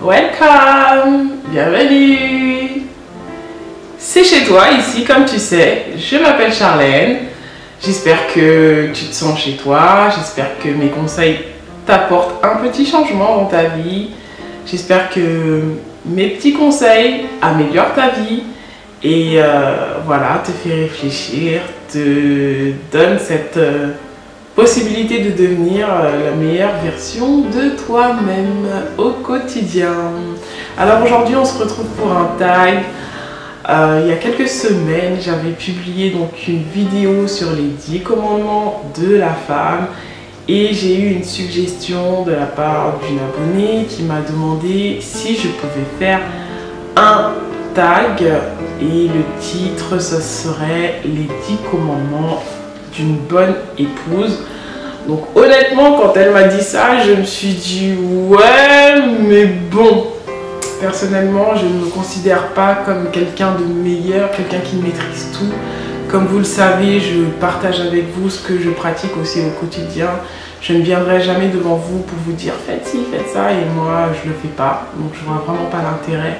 Welcome, bienvenue. C'est chez toi ici, comme tu sais. Je m'appelle Charlène. J'espère que tu te sens chez toi. J'espère que mes conseils t'apportent un petit changement dans ta vie. J'espère que mes petits conseils améliorent ta vie et voilà, te fait réfléchir, te donne cette possibilité de devenir la meilleure version de toi-même au quotidien. Alors aujourd'hui, on se retrouve pour un tag. Il y a quelques semaines, j'avais publié donc une vidéo sur les 10 commandements de la femme et j'ai eu une suggestion de la part d'une abonnée qui m'a demandé si je pouvais faire un tag et le titre ce serait les 10 commandements d'une bonne épouse. Donc honnêtement, quand elle m'a dit ça, je me suis dit ouais, mais bon, personnellement je ne me considère pas comme quelqu'un de meilleur, quelqu'un qui maîtrise tout. Comme vous le savez, je partage avec vous ce que je pratique aussi au quotidien. Je ne viendrai jamais devant vous pour vous dire faites ci, faites ça, et moi je le fais pas, donc je vois vraiment pas l'intérêt.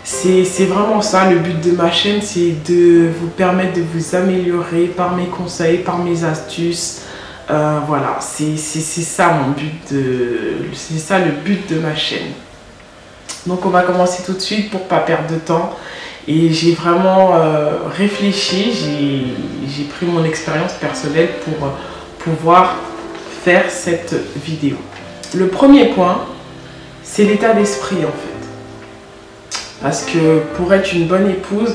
C'est vraiment ça le but de ma chaîne, c'est de vous permettre de vous améliorer par mes conseils, par mes astuces. Voilà, c'est ça mon but, c'est ça le but de ma chaîne. Donc on va commencer tout de suite pour pas perdre de temps. Et j'ai vraiment réfléchi, j'ai pris mon expérience personnelle pour pouvoir faire cette vidéo. Le premier point, c'est l'état d'esprit en fait. Parce que pour être une bonne épouse,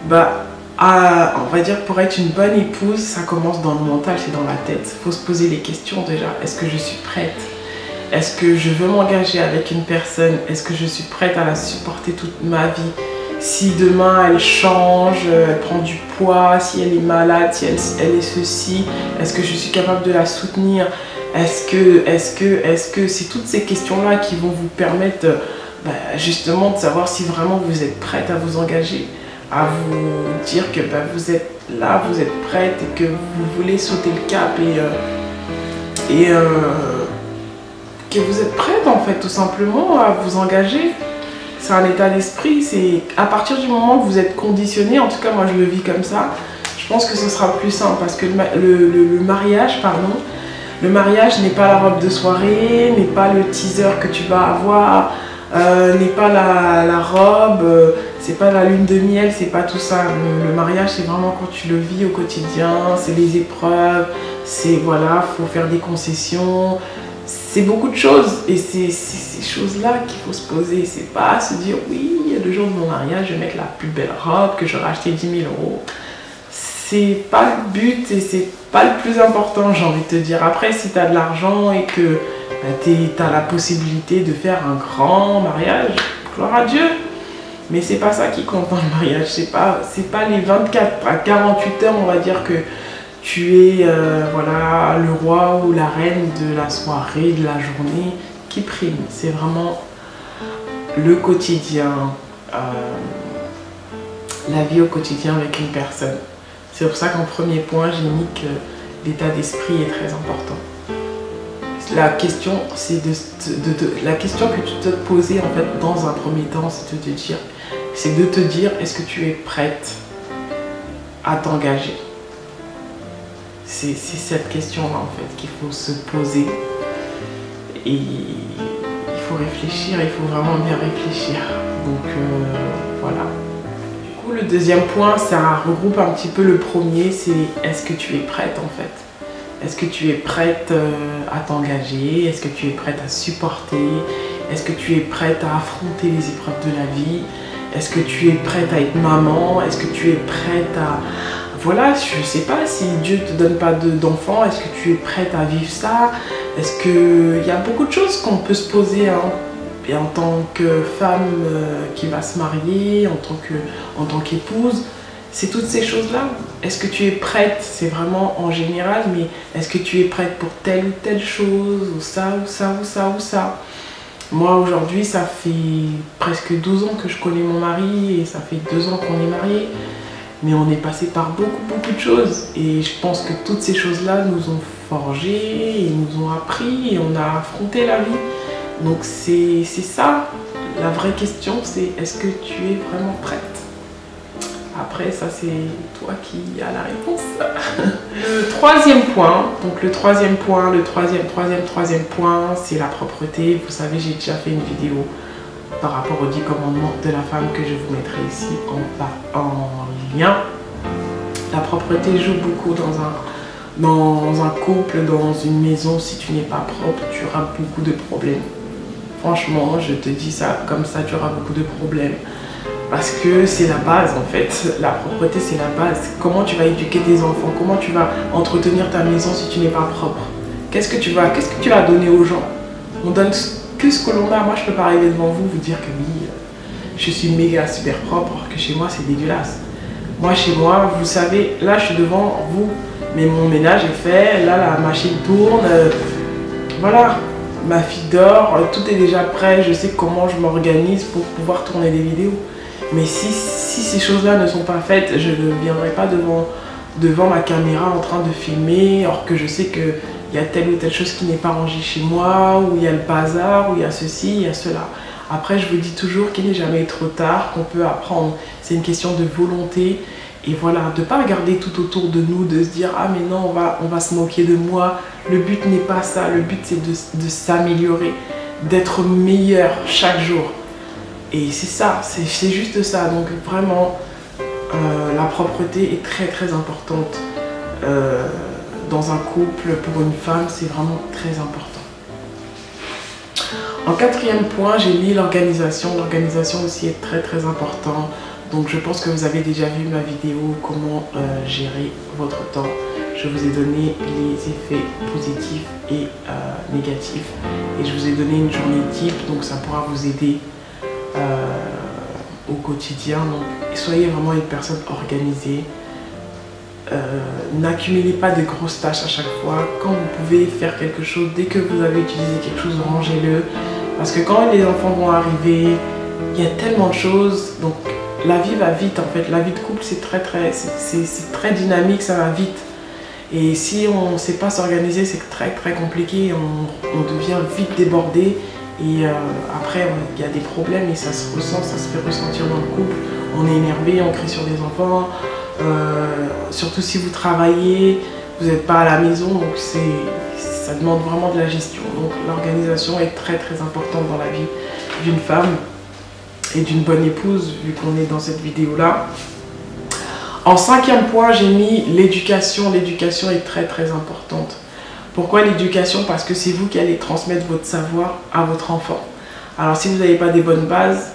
on va dire pour être une bonne épouse, ça commence dans le mental, c'est dans la tête. Il faut se poser les questions déjà. Est-ce que je suis prête? Est-ce que je veux m'engager avec une personne? Est-ce que je suis prête à la supporter toute ma vie? Si demain elle change, elle prend du poids, si elle est malade, si elle est ceci, est-ce que je suis capable de la soutenir? Est-ce que c'est toutes ces questions-là qui vont vous permettre justement de savoir si vraiment vous êtes prête à vous engager, à vous dire que vous êtes là, vous êtes prête et que vous voulez sauter le cap et que vous êtes prête en fait tout simplement à vous engager. C'est un état d'esprit, c'est à partir du moment que vous êtes conditionné, en tout cas moi je le vis comme ça, je pense que ce sera plus simple parce que le mariage n'est pas la robe de soirée, n'est pas le teaser que tu vas avoir, n'est pas la robe, c'est pas la lune de miel, c'est pas tout ça. Le mariage c'est vraiment quand tu le vis au quotidien, c'est les épreuves, c'est voilà, faut faire des concessions. C'est beaucoup de choses et c'est ces choses-là qu'il faut se poser. C'est pas se dire oui, le jour de mon mariage, je vais mettre la plus belle robe que j'aurai acheté 10 000 €. C'est pas le but et c'est pas le plus important, j'ai envie de te dire. Après, si tu as de l'argent et que tu as la possibilité de faire un grand mariage, gloire à Dieu. Mais c'est pas ça qui compte dans le mariage. C'est pas les 24 à 48 heures, on va dire que tu es voilà, le roi ou la reine de la soirée, de la journée qui prime. C'est vraiment le quotidien, la vie au quotidien avec une personne. C'est pour ça qu'en premier point, j'ai mis que l'état d'esprit est très important. La question, c'est la question que tu dois te poser en fait dans un premier temps, c'est de te dire est-ce que tu es prête à t'engager? C'est cette question-là en fait qu'il faut se poser et il faut réfléchir, il faut vraiment bien réfléchir. Donc voilà. Du coup, le deuxième point, ça regroupe un petit peu le premier, c'est est-ce que tu es prête en fait? Est-ce que tu es prête à t'engager? Est-ce que tu es prête à supporter? Est-ce que tu es prête à affronter les épreuves de la vie? Est-ce que tu es prête à être maman? Est-ce que tu es prête à... Voilà, je ne sais pas, si Dieu ne te donne pas d'enfant, est-ce que tu es prête à vivre ça? Est-ce qu'il y a beaucoup de choses qu'on peut se poser et en tant que femme qui va se marier, en tant qu'épouse? C'est toutes ces choses-là. Est-ce que tu es prête? C'est vraiment en général, mais est-ce que tu es prête pour telle ou telle chose? Ou ça, ou ça, ou ça, ou ça? Moi, aujourd'hui, ça fait presque 12 ans que je connais mon mari et ça fait 2 ans qu'on est mariés. Mais on est passé par beaucoup de choses. Et je pense que toutes ces choses-là nous ont forgés et nous ont appris et on a affronté la vie. Donc c'est ça, la vraie question, c'est est-ce que tu es vraiment prête? Après, ça c'est toi qui as la réponse. Le troisième point, donc le troisième point, c'est la propreté. Vous savez, j'ai déjà fait une vidéo par rapport aux 10 commandements de la femme que je vous mettrai ici en lien. La propreté joue beaucoup dans un couple, dans une maison. Si tu n'es pas propre, tu auras beaucoup de problèmes. Franchement, je te dis ça comme ça, tu auras beaucoup de problèmes. Parce que c'est la base en fait. La propreté, c'est la base. Comment tu vas éduquer tes enfants? Comment tu vas entretenir ta maison si tu n'es pas propre? Qu'est-ce que tu vas donner aux gens? On donne que ce que l'on a. Moi, je peux pas arriver devant vous dire que oui, je suis méga super propre, alors que chez moi, c'est dégueulasse. Moi, chez moi, vous savez, là, je suis devant vous, mais mon ménage est fait. Là, la machine tourne. Voilà. Ma fille dort, tout est déjà prêt, je sais comment je m'organise pour pouvoir tourner des vidéos. Mais si ces choses-là ne sont pas faites, je ne viendrai pas devant ma caméra en train de filmer, alors que je sais qu'il y a telle ou telle chose qui n'est pas rangée chez moi, ou il y a le bazar, ou il y a ceci, il y a cela. Après, je vous dis toujours qu'il n'est jamais trop tard, qu'on peut apprendre. C'est une question de volonté. Et voilà, de ne pas regarder tout autour de nous, de se dire « Ah mais non, on va se moquer de moi ». Le but n'est pas ça, le but c'est de s'améliorer, d'être meilleur chaque jour. Et c'est ça, c'est juste ça. Donc vraiment, la propreté est très très importante. Dans un couple, pour une femme, c'est vraiment très important. En quatrième point, j'ai mis l'organisation. L'organisation aussi est très très important. Donc je pense que vous avez déjà vu ma vidéo comment gérer votre temps. Je vous ai donné les effets positifs et négatifs. Et je vous ai donné une journée type, donc ça pourra vous aider au quotidien. Donc soyez vraiment une personne organisée. N'accumulez pas de grosses tâches à chaque fois. Quand vous pouvez faire quelque chose, dès que vous avez utilisé quelque chose, rangez-le. Parce que quand les enfants vont arriver, il y a tellement de choses. Donc la vie va vite en fait. La vie de couple c'est très dynamique, ça va vite. Et si on ne sait pas s'organiser, c'est très très compliqué. On devient vite débordé. Et après il y a des problèmes et ça se ressent, ça se fait ressentir dans le couple. On est énervé, on crie sur les enfants. Surtout si vous travaillez, vous n'êtes pas à la maison, donc ça demande vraiment de la gestion. Donc l'organisation est très très importante dans la vie d'une femme et d'une bonne épouse, vu qu'on est dans cette vidéo là. En cinquième point, j'ai mis l'éducation. L'éducation est très très importante. Pourquoi l'éducation? Parce que c'est vous qui allez transmettre votre savoir à votre enfant. Alors si vous n'avez pas des bonnes bases,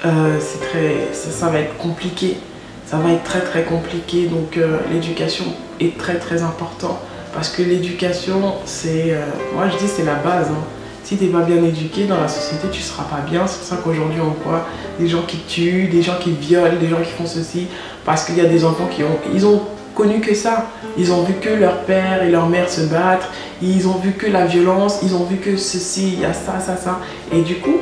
ça va être compliqué. Ça va être très très compliqué. Donc l'éducation est très très important. Parce que l'éducation, c'est, moi je dis c'est la base. Hein. Si tu n'es pas bien éduqué dans la société, tu ne seras pas bien. C'est pour ça qu'aujourd'hui on voit des gens qui tuent, des gens qui violent, des gens qui font ceci. Parce qu'il y a des enfants qui ont connu que ça. Ils ont vu que leur père et leur mère se battre. Ils ont vu que la violence. Ils ont vu que ceci, il y a ça, ça, ça. Et du coup,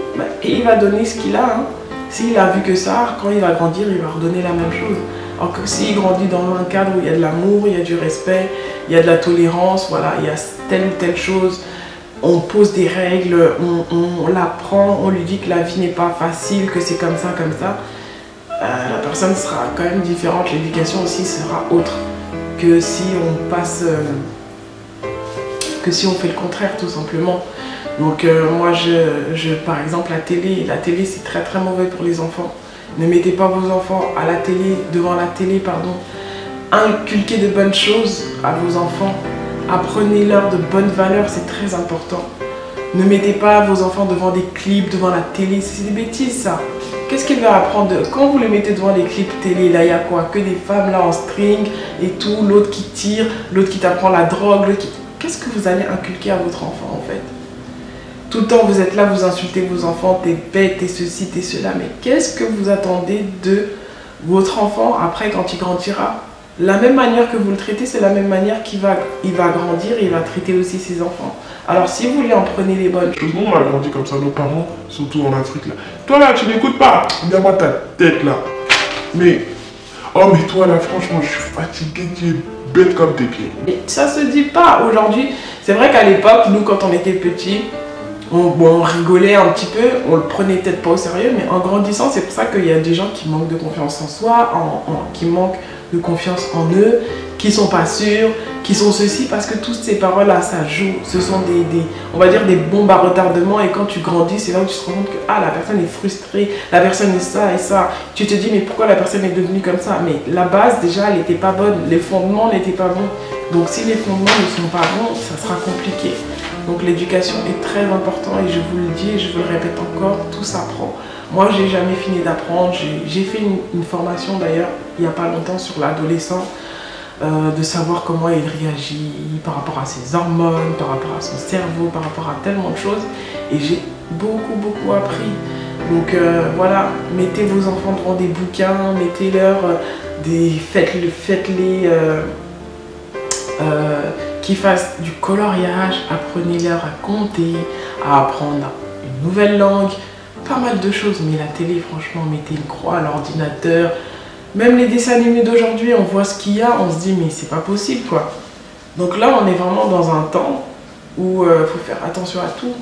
il va donner ce qu'il a. Hein. S'il a vu que ça, quand il va grandir, il va redonner la même chose. Alors que s'il grandit dans un cadre où il y a de l'amour, il y a du respect, il y a de la tolérance, voilà, il y a telle ou telle chose, on pose des règles, on l'apprend, on lui dit que la vie n'est pas facile, que c'est comme ça, la personne sera quand même différente. L'éducation aussi sera autre que si on passe, que si on fait le contraire tout simplement. Donc moi, par exemple, la télé c'est très très mauvais pour les enfants. Ne mettez pas vos enfants à la télé, devant la télé, pardon. Inculquez de bonnes choses à vos enfants. Apprenez-leur de bonnes valeurs, c'est très important. Ne mettez pas vos enfants devant des clips, devant la télé, c'est des bêtises ça. Qu'est-ce qu'il va apprendre? Quand vous les mettez devant des clips télé, là il y a quoi? Que des femmes là en string et tout, l'autre qui tire, l'autre qui t'apprend la drogue. Qu'est-ce que vous allez inculquer à votre enfant en fait? Tout le temps vous êtes là, vous insultez vos enfants, t'es bête, t'es ceci, t'es cela. Mais qu'est-ce que vous attendez de votre enfant après quand il grandira? La même manière que vous le traitez, c'est la même manière qu'il va grandir et il va traiter aussi ses enfants. Alors si vous lui en prenez les bonnes choses. Nous on a grandi comme ça, nos parents, surtout en Afrique là. Toi là, tu n'écoutes pas, regarde-moi ta tête là. Mais, oh mais toi là, franchement, je suis fatigué, tu es bête comme tes pieds. Et ça se dit pas aujourd'hui. C'est vrai qu'à l'époque, nous quand on était petits, on rigolait un petit peu, on le prenait peut-être pas au sérieux, mais en grandissant, c'est pour ça qu'il y a des gens qui manquent de confiance en soi, qui manquent de confiance en eux, qui sont pas sûrs, qui sont ceci, parce que toutes ces paroles-là, ça joue. Ce sont on va dire des bombes à retardement, et quand tu grandis, c'est là où tu te rends compte que la personne est frustrée, la personne est ça et ça. Tu te dis, mais pourquoi la personne est devenue comme ça? Mais la base, déjà, elle n'était pas bonne, les fondements n'étaient pas bons. Donc si les fondements ne sont pas bons, ça sera compliqué. Donc l'éducation est très importante, et je vous le dis et je vous le répète encore, tout s'apprend. Moi, j'ai jamais fini d'apprendre. J'ai fait une formation d'ailleurs il n'y a pas longtemps sur l'adolescent, de savoir comment il réagit par rapport à ses hormones, par rapport à son cerveau, par rapport à tellement de choses. Et j'ai beaucoup appris. Donc voilà, mettez vos enfants devant des bouquins, mettez-leur faites-les qu'ils fassent du coloriage, apprenez-leur à compter, à apprendre une nouvelle langue, pas mal de choses. Mais la télé, franchement, mettez une croix à l'ordinateur. Même les dessins animés d'aujourd'hui, on voit ce qu'il y a, on se dit mais c'est pas possible quoi. Donc là, on est vraiment dans un temps où il faut faire attention à tout,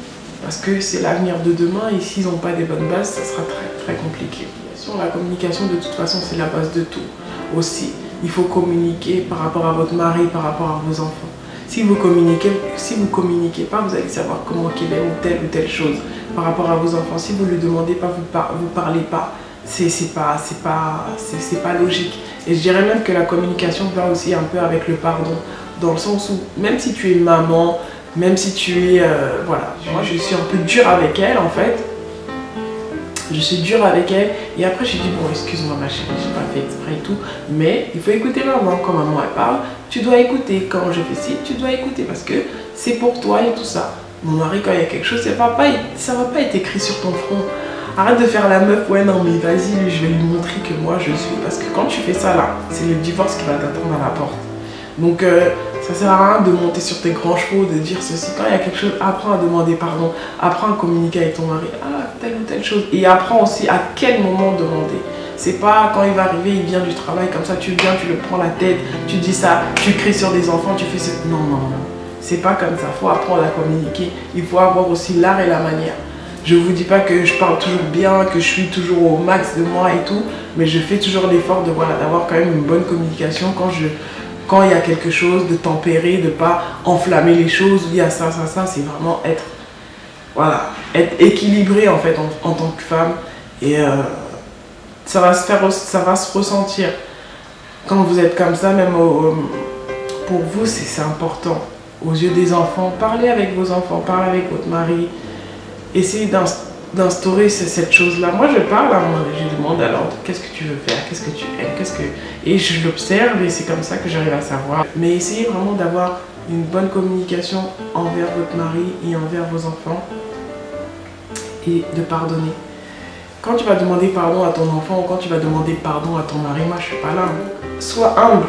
parce que c'est l'avenir de demain, et s'ils n'ont pas des bonnes bases, ça sera très compliqué. La communication, de toute façon, c'est la base de tout aussi. Il faut communiquer par rapport à votre mari, par rapport à vos enfants. Si vous communiquez pas, vous allez savoir comment qu'il aime telle ou telle chose. Par rapport à vos enfants, si vous ne lui demandez pas, vous parlez pas, c'est pas logique. Et je dirais même que la communication va aussi un peu avec le pardon, dans le sens où même si tu es maman, même si tu es voilà, moi je suis un peu dure avec elle en fait. Je suis dure avec elle, et après je dis bon, excuse-moi ma chérie, j'ai pas fait exprès et tout, mais il faut écouter maman. Quand maman elle parle, tu dois écouter. Quand je fais ci, tu dois écouter, parce que c'est pour toi et tout ça. Mon mari, quand il y a quelque chose, ça va pas être écrit sur ton front. Arrête de faire la meuf, ouais non mais vas-y, lui je vais lui montrer que moi je suis, parce que quand tu fais ça là, c'est le divorce qui va t'attendre à la porte. Donc ça sert à rien de monter sur tes grands chevaux, de dire ceci. Quand il y a quelque chose, apprends à demander pardon, apprends à communiquer avec ton mari, telle ou telle chose, et apprends aussi à quel moment demander. C'est pas quand il va arriver, il vient du travail comme ça, tu viens, tu le prends la tête, tu dis ça, tu cries sur des enfants, tu fais ça. Non, c'est pas comme ça. Il faut apprendre à communiquer, il faut avoir aussi l'art et la manière. Je vous dis pas que je parle toujours bien, que je suis toujours au max de moi et tout, mais je fais toujours l'effort de d'avoir quand même une bonne communication quand il y a quelque chose, de tempérer, de pas enflammer les choses. Il y a ça, c'est vraiment être équilibré en fait en tant que femme, et ça va se ressentir quand vous êtes comme ça. Même pour vous, c'est important aux yeux des enfants. Parlez avec vos enfants, parlez avec votre mari, essayez d'instaurer cette chose-là. Moi, je parle à mon mari, je lui demande alors, qu'est-ce que tu veux faire, qu'est-ce que tu aimes, et je l'observe, et c'est comme ça que j'arrive à savoir. Mais essayez vraiment d'avoir une bonne communication envers votre mari et envers vos enfants, et de pardonner. Quand tu vas demander pardon à ton enfant, ou quand tu vas demander pardon à ton mari, moi je suis pas là. Sois humble.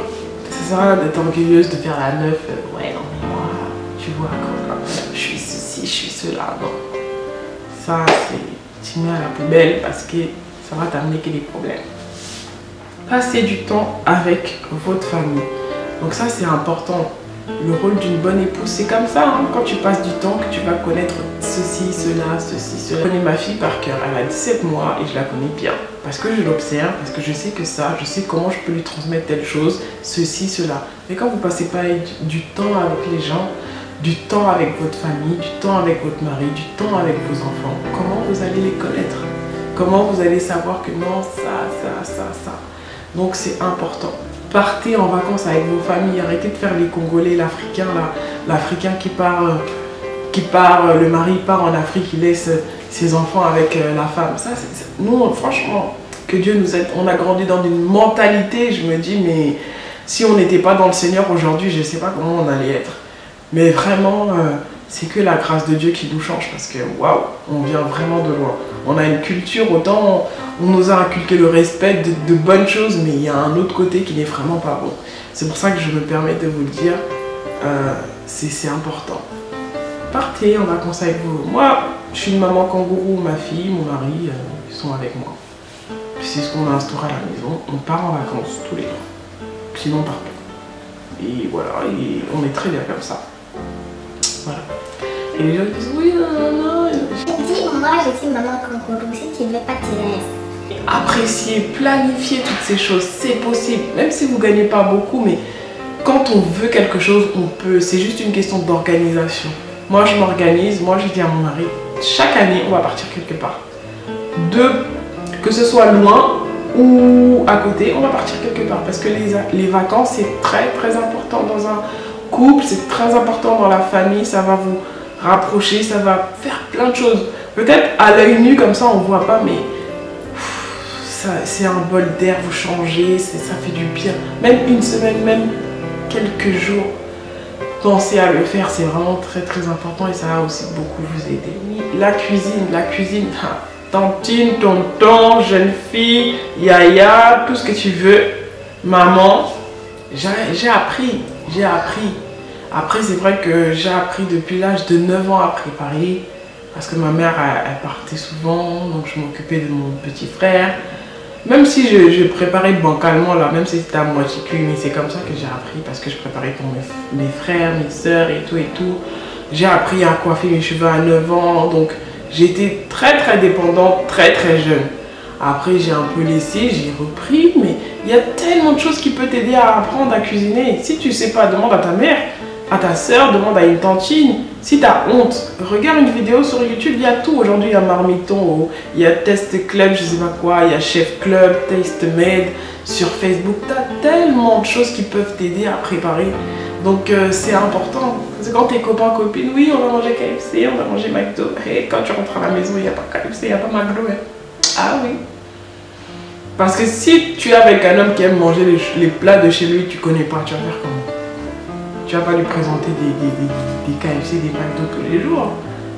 Ça sert à rien d'être orgueilleuse, de faire la meuf. Ouais, non, mais moi, tu vois, je suis ceci, je suis cela. Non. Ça, tu mets à la poubelle, parce que ça va t'amener que des problèmes. Passez du temps avec votre famille. Donc ça, c'est important. Le rôle d'une bonne épouse, c'est comme ça, hein, quand tu passes du temps, que tu vas connaître ceci, cela. Je connais ma fille par cœur, elle a 17 mois et je la connais bien. Parce que je l'observe, parce que je sais que ça, je sais comment je peux lui transmettre telle chose, ceci, cela. Mais quand vous ne passez pas du temps avec les gens, du temps avec votre famille, du temps avec votre mari, du temps avec vos enfants, comment vous allez les connaître? Comment vous allez savoir que non, ça. Donc c'est important. Partez en vacances avec vos familles, arrêtez de faire les Congolais, l'Africain là, l'Africain qui part, le mari part en Afrique, il laisse ses enfants avec la femme. Ça, nous, franchement, que Dieu nous aide. On a grandi dans une mentalité, je me dis, mais si on n'était pas dans le Seigneur aujourd'hui, je ne sais pas comment on allait être. Mais vraiment, c'est que la grâce de Dieu qui nous change, parce que waouh, on vient vraiment de loin. On a une culture, autant on nous a inculqué le respect de bonnes choses, mais il y a un autre côté qui n'est vraiment pas bon. C'est pour ça que je me permets de vous le dire, c'est important. Partez en vacances avec vous. Moi, je suis une maman kangourou, ma fille, mon mari, ils sont avec moi. C'est ce qu'on a instauré à la maison, on part en vacances tous les deux. Sinon, on part pas. Et voilà, et on est très bien comme ça. Voilà. Et les gens disent oui, non, mon mariage était maman kangourou, si tu ne veux pas tirer. Apprécier, planifier toutes ces choses, c'est possible. Même si vous ne gagnez pas beaucoup, mais quand on veut quelque chose, on peut. C'est juste une question d'organisation. Moi, je m'organise. Moi, je dis à mon mari, chaque année, on va partir quelque part. Que ce soit loin ou à côté, on va partir quelque part. Parce que les vacances, c'est très, très important dans un couple. C'est très important dans la famille. Ça va vous rapprocher. Ça va faire plein de choses. Peut-être à l'œil nu, comme ça, on ne voit pas, mais c'est un bol d'air. Vous changez, ça fait du bien. Même une semaine, même quelques jours. Pensez à le faire, c'est vraiment très très important et ça va aussi beaucoup vous aider. La cuisine, tantine, tonton, jeune fille, yaya, tout ce que tu veux, maman, j'ai appris. Après, c'est vrai que j'ai appris depuis l'âge de 9 ans à préparer parce que ma mère, elle partait souvent, donc je m'occupais de mon petit frère. Même si je préparais bancalement là, même si c'était à moitié cuit, mais c'est comme ça que j'ai appris parce que je préparais pour mes frères, mes soeurs et tout. J'ai appris à coiffer mes cheveux à 9 ans, donc j'étais très très dépendante, très très jeune. Après j'ai un peu laissé, j'ai repris, mais il y a tellement de choses qui peuvent t'aider à apprendre à cuisiner. Si tu sais pas, demande à ta mère, à ta soeur, demande à une tantine. Si tu as honte, regarde une vidéo sur YouTube, il y a tout. Aujourd'hui, il y a Marmiton, il y a Test Club, je sais pas quoi, il y a Chef Club, Taste Made. Sur Facebook, tu as tellement de choses qui peuvent t'aider à préparer. Donc, c'est important. C'est quand tes copains, copines, oui, on va manger KFC, on va manger McDo. Et quand tu rentres à la maison, il n'y a pas KFC, il n'y a pas McDo. Hein. Ah oui. Parce que si tu es avec un homme qui aime manger les plats de chez lui, tu connais pas, tu vas faire comment? Tu vas pas lui présenter des KFC, des McDo tous les jours.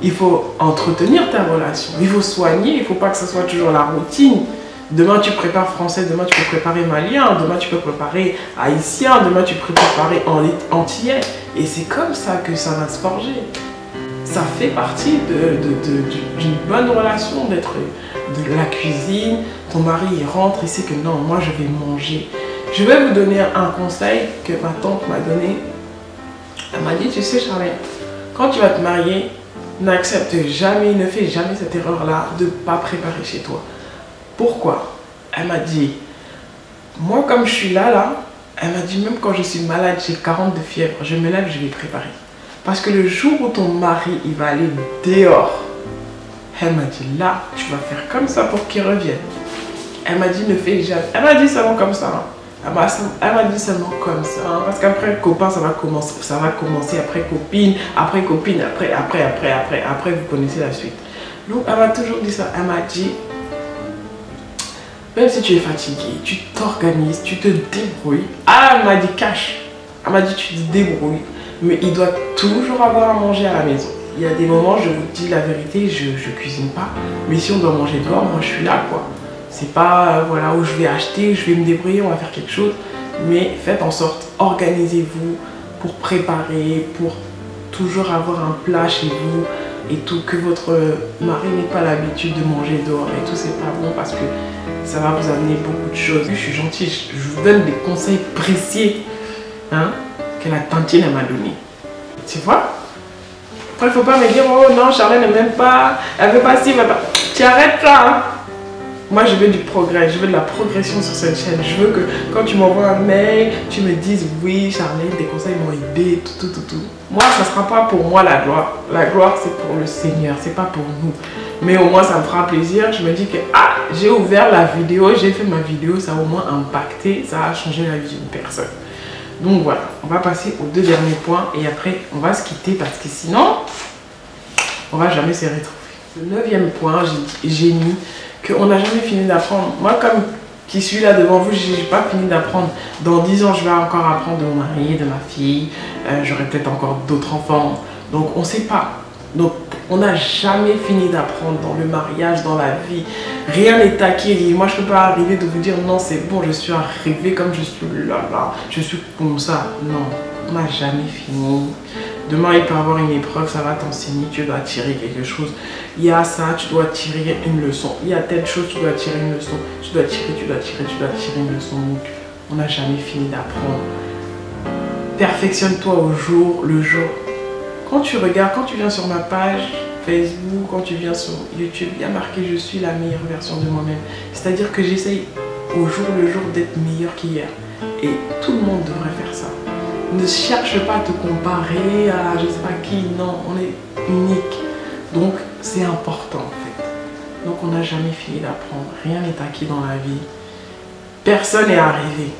Il faut entretenir ta relation. Il faut soigner. Il ne faut pas que ce soit toujours la routine. Demain, tu prépares français. Demain, tu peux préparer malien. Demain, tu peux préparer haïtien. Demain, tu peux préparer antillais. Et c'est comme ça que ça va se forger. Ça fait partie d'une bonne relation, d'être de la cuisine. Ton mari, il rentre, il sait que non, moi, je vais manger. Je vais vous donner un conseil que ma tante m'a donné. Elle m'a dit, tu sais Charlène, quand tu vas te marier, n'accepte jamais, ne fais jamais cette erreur-là de ne pas préparer chez toi. Pourquoi? Elle m'a dit, moi comme je suis là, elle m'a dit, même quand je suis malade, j'ai 40 de fièvre, je me lève, je vais préparer. Parce que le jour où ton mari, il va aller dehors, elle m'a dit, là, tu vas faire comme ça pour qu'il revienne. Elle m'a dit, ne fais jamais. Elle m'a dit seulement comme ça. Hein. Elle m'a dit seulement comme ça, hein, parce qu'après copain ça va commencer, après copine, après vous connaissez la suite. Donc elle m'a toujours dit ça, elle m'a dit, même si tu es fatigué, tu t'organises, tu te débrouilles. Ah, elle m'a dit cache, elle m'a dit tu te débrouilles, mais il doit toujours avoir à manger à la maison. Il y a des moments, je vous dis la vérité, je cuisine pas, mais si on doit manger dehors, moi je suis là quoi. C'est pas voilà où je vais acheter, je vais me débrouiller, on va faire quelque chose. Mais faites en sorte, organisez-vous pour préparer, pour toujours avoir un plat chez vous et tout, que votre mari n'ait pas l'habitude de manger dehors et tout, c'est pas bon parce que ça va vous amener beaucoup de choses. Je suis gentille, je vous donne des conseils précis hein, que la tantine m'a donné. Tu vois? Après, il faut pas me dire, oh non, Charlène ne m'aime pas, elle veut pas ci, elle veut pas. Tu arrêtes là hein. Moi, je veux du progrès, je veux de la progression sur cette chaîne. Je veux que quand tu m'envoies un mail, tu me dises oui, Charlène, tes conseils m'ont aidé, tout. Moi, ça ne sera pas pour moi la gloire. La gloire, c'est pour le Seigneur, c'est pas pour nous. Mais au moins, ça me fera plaisir. Je me dis que ah, j'ai ouvert la vidéo, j'ai fait ma vidéo, ça a au moins impacté, ça a changé la vie d'une personne. Donc voilà, on va passer aux 2 derniers points et après, on va se quitter parce que sinon, on va jamais se retrouver. Le 9e point, j'ai mis qu'on n'a jamais fini d'apprendre. Moi, comme qui suis là devant vous, je n'ai pas fini d'apprendre. Dans 10 ans, je vais encore apprendre de mon mari, de ma fille. J'aurai peut-être encore d'autres enfants. Donc, on ne sait pas. Donc, on n'a jamais fini d'apprendre dans le mariage, dans la vie. Rien n'est acquis. Moi, je ne peux pas arriver de vous dire non, c'est bon, je suis arrivée comme je suis là, je suis comme ça. Non, on n'a jamais fini. Demain, il peut y avoir une épreuve, ça va t'enseigner, tu dois tirer quelque chose. Il y a ça, tu dois tirer une leçon. Il y a telle chose, tu dois tirer une leçon. Tu dois tirer une leçon. Donc, on n'a jamais fini d'apprendre. Perfectionne-toi au jour le jour. Quand tu regardes, quand tu viens sur ma page, Facebook, quand tu viens sur YouTube, il y a marqué je suis la meilleure version de moi-même. C'est-à-dire que j'essaye au jour le jour d'être meilleure qu'hier. Et tout le monde devrait faire ça. Ne cherche pas à te comparer à je sais pas qui, non, on est unique. Donc c'est important en fait. Donc on n'a jamais fini d'apprendre, rien n'est acquis dans la vie. Personne n'est arrivé.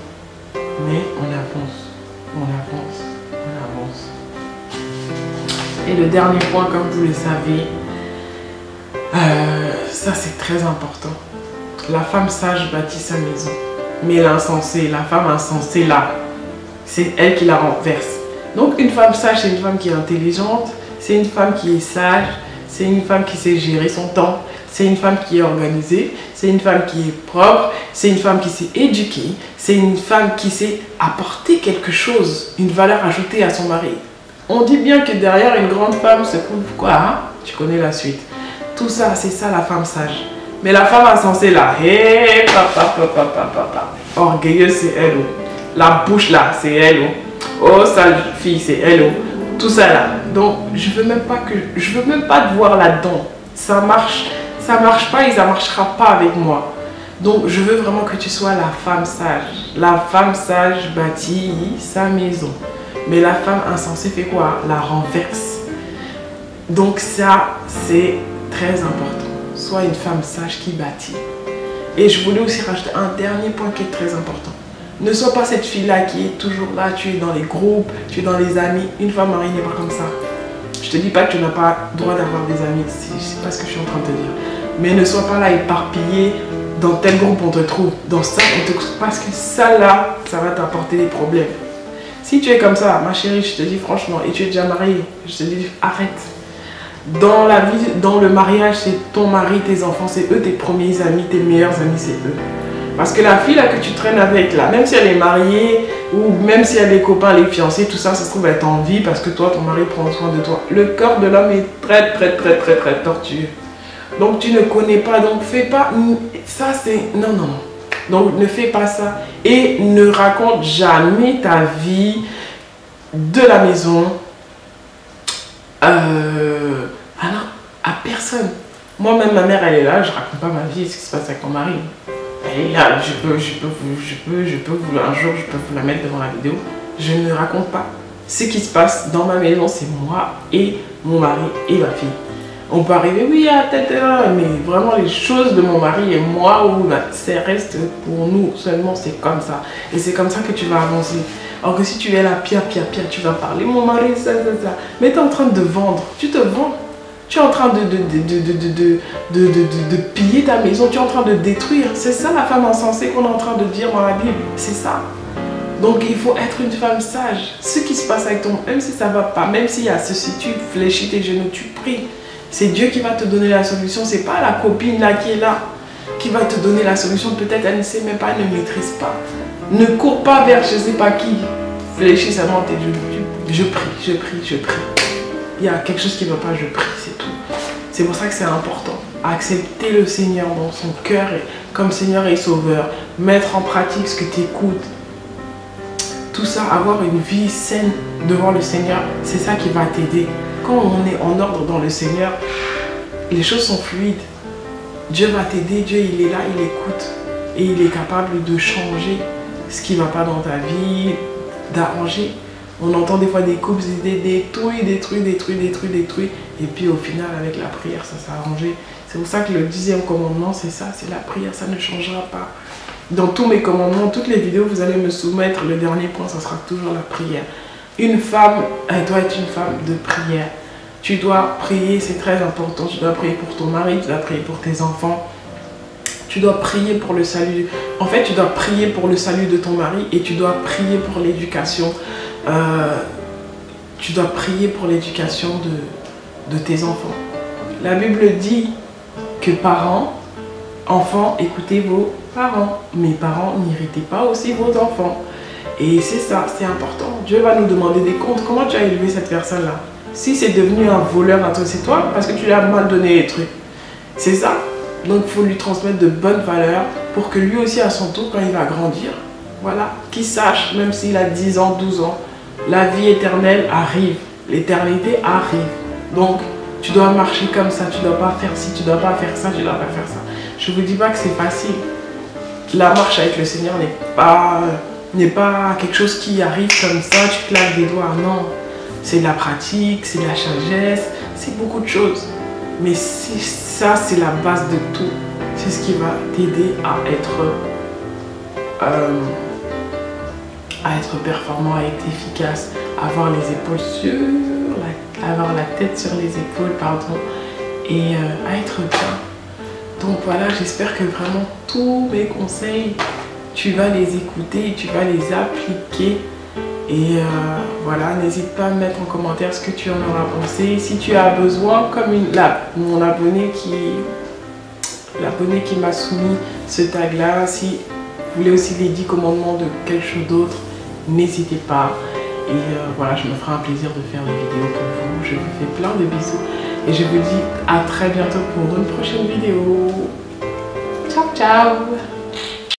Mais on avance, on avance, on avance. Et le dernier point, comme vous le savez, ça c'est très important. La femme sage bâtit sa maison. Mais l'insensée, la femme insensée là, c'est elle qui la renverse. Donc une femme sage, c'est une femme qui est intelligente, c'est une femme qui est sage, c'est une femme qui sait gérer son temps, c'est une femme qui est organisée, c'est une femme qui est propre, c'est une femme qui s'est éduquée, c'est une femme qui sait apporter quelque chose, une valeur ajoutée à son mari. On dit bien que derrière une grande femme se trouve quoi, hein? Tu connais la suite. Tout ça, c'est ça la femme sage. Mais la femme insensée là, hé, papa. Orgueilleuse, c'est elle. La bouche là, c'est elle. Oh, sale fille, c'est elle. Tout ça là. Donc, je veux même pas te voir là-dedans. Ça marche pas et ça marchera pas avec moi. Donc, je veux vraiment que tu sois la femme sage. La femme sage bâtit sa maison. Mais la femme insensée fait quoi? La renverse. Donc ça, c'est très important. Sois une femme sage qui bâtit. Et je voulais aussi rajouter un dernier point qui est très important. Ne sois pas cette fille-là qui est toujours là, tu es dans les groupes, tu es dans les amis. Une femme mariée n'est pas comme ça. Je te dis pas que tu n'as pas le droit d'avoir des amis, c'est pas ce que je suis en train de te dire. Mais ne sois pas là éparpillée, dans tel groupe on te trouve, dans ça on te trouve, parce que ça là, ça va t'apporter des problèmes. Si tu es comme ça, ma chérie, je te dis franchement, et tu es déjà mariée, je te dis arrête. Dans la vie, dans le mariage, c'est ton mari, tes enfants, c'est eux tes premiers amis, tes meilleurs amis, c'est eux. Parce que la fille là que tu traînes avec là, même si elle est mariée, ou même si elle a des copains, les fiancés, tout ça, ça se trouve être en vie parce que toi, ton mari prend soin de toi. Le corps de l'homme est très tortueux. Donc tu ne connais pas, donc fais pas, ça c'est, non. Donc ne fais pas ça et ne raconte jamais ta vie de la maison à personne. Moi-même, ma mère, elle est là, je raconte pas ma vie, ce qui se passe avec mon mari. Elle est là, un jour, je peux vous la mettre devant la vidéo. Je ne raconte pas. Ce qui se passe dans ma maison, c'est moi et mon mari et ma fille. On peut arriver, oui, à tête, mais vraiment les choses de mon mari et moi, ça reste pour nous seulement, c'est comme ça. Et c'est comme ça que tu vas avancer. Alors que si tu es là, pire, tu vas parler, mon mari, ça. Mais tu es en train de vendre, tu te vends. Tu es en train de piller ta maison, tu es en train de détruire. C'est ça la femme insensée qu'on est en train de dire dans la Bible, c'est ça. Donc il faut être une femme sage. Ce qui se passe avec ton, même si ça ne va pas, même s'il y a ceci, tu fléchis tes genoux, tu pries. C'est Dieu qui va te donner la solution. C'est pas la copine là qui est là qui va te donner la solution. Peut-être elle ne sait même pas, elle ne maîtrise pas. Ne cours pas vers je ne sais pas qui. Fléchis seulement tes genoux. Je prie. Il y a quelque chose qui ne va pas, je prie, c'est tout. C'est pour ça que c'est important. Accepter le Seigneur dans son cœur comme Seigneur et Sauveur. Mettre en pratique ce que tu écoutes. Tout ça, avoir une vie saine devant le Seigneur, c'est ça qui va t'aider. Quand on est en ordre dans le Seigneur, les choses sont fluides. Dieu va t'aider, Dieu il est là, il écoute. Et il est capable de changer ce qui ne va pas dans ta vie, d'arranger. On entend des fois des couples, des détruits. Et puis au final, avec la prière, ça s'est arrangé. C'est pour ça que le 10e commandement, c'est ça, c'est la prière, ça ne changera pas. Dans tous mes commandements, toutes les vidéos, vous allez me soumettre, le dernier point, ça sera toujours la prière. Une femme, elle doit être une femme de prière. Tu dois prier, c'est très important. Tu dois prier pour ton mari, tu dois prier pour tes enfants. Tu dois prier pour le salut. En fait, tu dois prier pour le salut de ton mari et tu dois prier pour l'éducation. Tu dois prier pour l'éducation de tes enfants. La Bible dit que parents, enfants, écoutez vos parents. Mais parents, n'irritez pas aussi vos enfants. Et c'est ça, c'est important. Dieu va nous demander des comptes. Comment tu as élevé cette personne-là? Si c'est devenu un voleur, c'est toi parce que tu lui as mal donné les trucs. C'est ça. Donc il faut lui transmettre de bonnes valeurs pour que lui aussi à son tour, quand il va grandir, voilà, qu'il sache, même s'il a 10 ans, 12 ans, la vie éternelle arrive. L'éternité arrive. Donc tu dois marcher comme ça, tu dois pas faire ci, tu dois pas faire ça, tu dois pas faire ça. Je vous dis pas que c'est facile. La marche avec le Seigneur n'est pas quelque chose qui arrive comme ça, tu claques des doigts. Non, c'est de la pratique, c'est de la sagesse, c'est beaucoup de choses. Mais ça, c'est la base de tout. C'est ce qui va t'aider à être performant, à être efficace, à avoir les épaules avoir la tête sur les épaules, pardon, et à être bien. Donc voilà, j'espère que vraiment tous mes conseils, tu vas les écouter, tu vas les appliquer. Et voilà, n'hésite pas à me mettre en commentaire ce que tu en auras pensé. Si tu as besoin, comme mon abonné qui m'a soumis ce tag là, si vous voulez aussi les 10 commandements de quelque chose d'autre, n'hésitez pas. Et voilà, je me ferai un plaisir de faire des vidéos pour vous. Je vous fais plein de bisous et je vous dis à très bientôt pour une prochaine vidéo. Ciao, ciao!